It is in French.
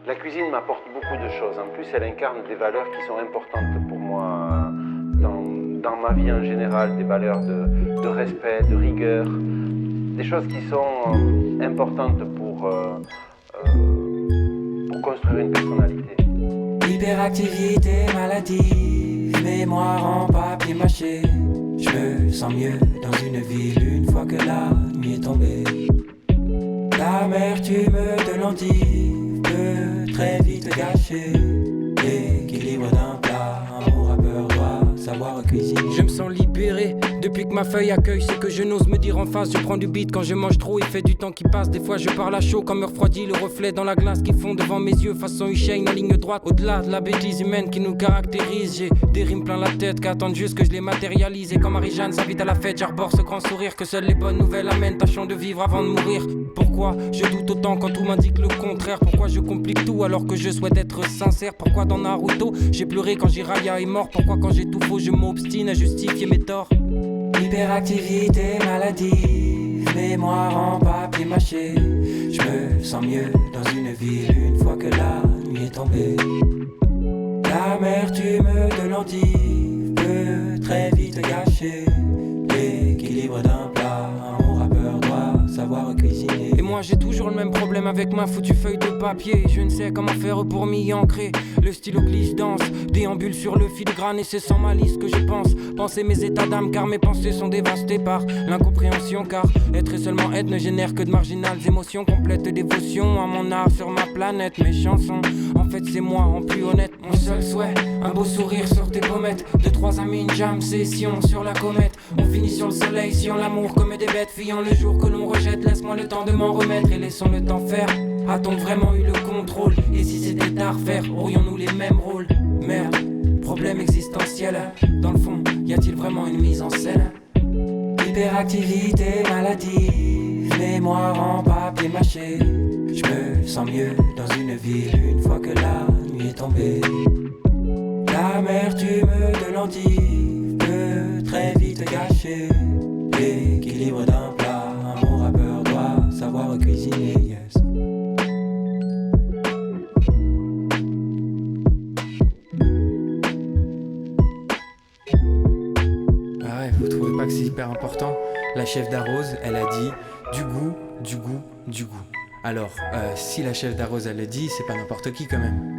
La cuisine m'apporte beaucoup de choses. En plus, elle incarne des valeurs qui sont importantes pour moi dans ma vie en général, des valeurs de respect, de rigueur, des choses qui sont importantes pour construire une personnalité. Hyperactivité maladive, mémoire en papier mâché. Je me sens mieux dans une ville une fois que la nuit est tombée. L'amertume de l'endive peut très vite gâcher l'équilibre d'un plat. Un bon rappeur doit savoir cuisiner. Je me sens libéré depuis que ma feuille accueille. C'est que je n'ose me dire en face. Je prends du beat quand je mange trop. Il fait du temps qui passe. Des fois je parle à chaud quand me refroidit le reflet dans la glace qui fond devant mes yeux. Façon Usain en ligne droite. Au-delà de la bêtise humaine qui nous caractérise. J'ai des rimes plein la tête qu'attendent juste que je les matérialise. Et quand Marie-Jeanne s'invite à la fête, j'arbore ce grand sourire que seules les bonnes nouvelles amènent. Tâchons de vivre avant de mourir. Pourquoi je doute autant quand tout m'indique le contraire? Pourquoi je complique tout alors que je souhaite être sincère? Pourquoi dans Naruto j'ai pleuré quand Jiraiya est mort? Pourquoi quand j'ai tout faux je m'obstine à justifier mes torts? Hyperactivité maladive, mémoire en papier mâché. Je me sens mieux dans une ville une fois que la nuit est tombée. L'amertume de l'endive peut très vite gâcher l'équilibre d'un plat. Un bon rappeur doit savoir cuisiner. Et moi j'ai toujours le même problème avec ma foutue feuille de papier. Je ne sais comment faire pour m'y ancrer. Le stylo glisse, danse, déambule sur le filigrane. Et c'est sans malice que je pense penser mes états d'âme, car mes pensées sont dévastées par l'incompréhension. Car être et seulement être ne génère que de marginales émotions. Complète dévotion à mon art sur ma planète. Mes chansons, en fait c'est moi en plus honnête. Mon seul souhait, un beau sourire sur tes pommettes. 2-3 amis, une jam session sur la comète. On finit sur le soleil, si on l'amour comme des bêtes. Fuyant le jour que l'on rejette, laisse-moi le temps de m'en remettre. Et laissons le temps faire. A-t-on vraiment eu le contrôle? Et si c'était à refaire, aurions-nous les mêmes rôles? Merde, problème existentiel. Dans le fond, y a-t-il vraiment une mise en scène? Hyperactivité maladive, mémoire en papier mâché. Je me sens mieux dans une ville une fois que la nuit est tombée. L'amertume de l'endive peut très vite gâcher l'équilibre d'un plat. Un bon rappeur doit savoir cuisiner, yes. Ah ouais, vous trouvez pas que c'est hyper important? La chef d'Arrose, elle a dit du goût, du goût, du goût. Alors, si la chef d'Arrose elle le dit, c'est pas n'importe qui quand même.